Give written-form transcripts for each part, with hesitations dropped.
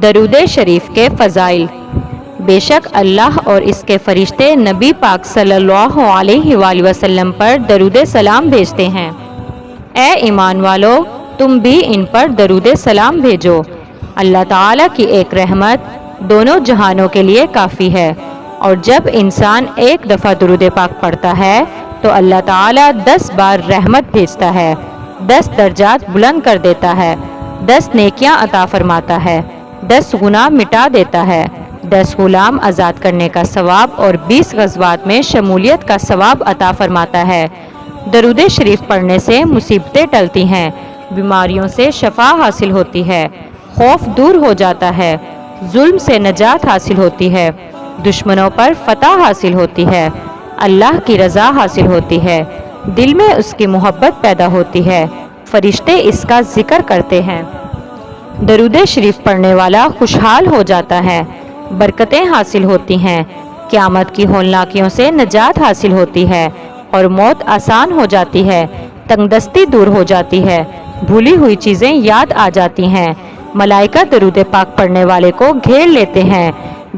درود شریف کے فضائل۔ بے شک اللہ اور اس کے فرشتے نبی پاک صلی اللہ علیہ وآلہ وسلم پر درود سلام بھیجتے ہیں۔ اے ایمان والو، تم بھی ان پر درود سلام بھیجو۔ اللہ تعالیٰ کی ایک رحمت دونوں جہانوں کے لیے کافی ہے، اور جب انسان ایک دفعہ درود پاک پڑھتا ہے تو اللہ تعالیٰ 10 بار رحمت بھیجتا ہے، 10 درجات بلند کر دیتا ہے، 10 نیکیاں عطا فرماتا ہے، 10 گناہ مٹا دیتا ہے، 10 غلام آزاد کرنے کا ثواب اور 20 غزوات میں شمولیت کا ثواب عطا فرماتا ہے۔ درود شریف پڑھنے سے مصیبتیں ٹلتی ہیں، بیماریوں سے شفا حاصل ہوتی ہے، خوف دور ہو جاتا ہے، ظلم سے نجات حاصل ہوتی ہے، دشمنوں پر فتح حاصل ہوتی ہے، اللہ کی رضا حاصل ہوتی ہے، دل میں اس کی محبت پیدا ہوتی ہے، فرشتے اس کا ذکر کرتے ہیں۔ درود شریف پڑھنے والا خوشحال ہو جاتا ہے، برکتیں حاصل ہوتی ہیں، قیامت کی ہولناکیوں سے نجات حاصل ہوتی ہے اور موت آسان ہو جاتی ہے، تنگ دستی دور ہو جاتی ہے، بھولی ہوئی چیزیں یاد آ جاتی ہیں، ملائکہ درود پاک پڑھنے والے کو گھیر لیتے ہیں۔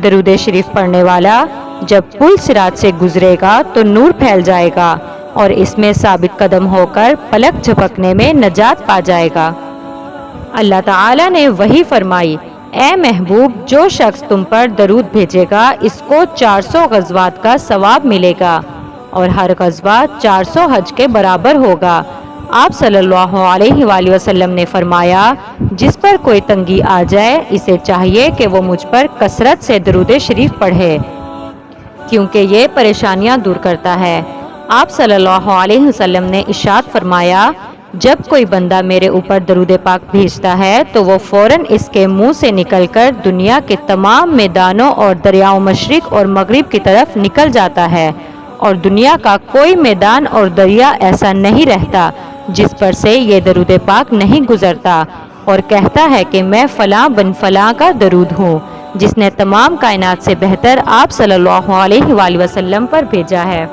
درود شریف پڑھنے والا جب پل صراط سے گزرے گا تو نور پھیل جائے گا اور اس میں ثابت قدم ہو کر پلک جھپکنے میں نجات پا جائے گا۔ اللہ تعالیٰ نے وحی فرمائی، اے محبوب، جو شخص تم پر درود بھیجے گا اس کو 400 غزوات کا ثواب ملے گا اور ہر غزوہ 400 حج کے برابر ہوگا۔ آپ صلی اللہ علیہ وآلہ وسلم نے فرمایا، جس پر کوئی تنگی آ جائے اسے چاہیے کہ وہ مجھ پر کثرت سے درود شریف پڑھے، کیونکہ یہ پریشانیاں دور کرتا ہے۔ آپ صلی اللہ علیہ وسلم نے ارشاد فرمایا، جب کوئی بندہ میرے اوپر درود پاک بھیجتا ہے تو وہ فوراً اس کے منہ سے نکل کر دنیا کے تمام میدانوں اور دریاؤں مشرق اور مغرب کی طرف نکل جاتا ہے، اور دنیا کا کوئی میدان اور دریا ایسا نہیں رہتا جس پر سے یہ درود پاک نہیں گزرتا، اور کہتا ہے کہ میں فلاں بن فلاں کا درود ہوں، جس نے تمام کائنات سے بہتر آپ صلی اللہ علیہ وآلہ وسلم پر بھیجا ہے۔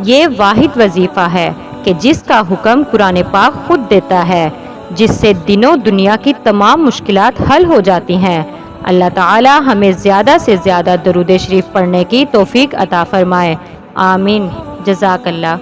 یہ واحد وظیفہ ہے کہ جس کا حکم قرآن پاک خود دیتا ہے، جس سے دنوں دنیا کی تمام مشکلات حل ہو جاتی ہیں۔ اللہ تعالی ہمیں زیادہ سے زیادہ درود شریف پڑھنے کی توفیق عطا فرمائے، آمین۔ جزاک اللہ۔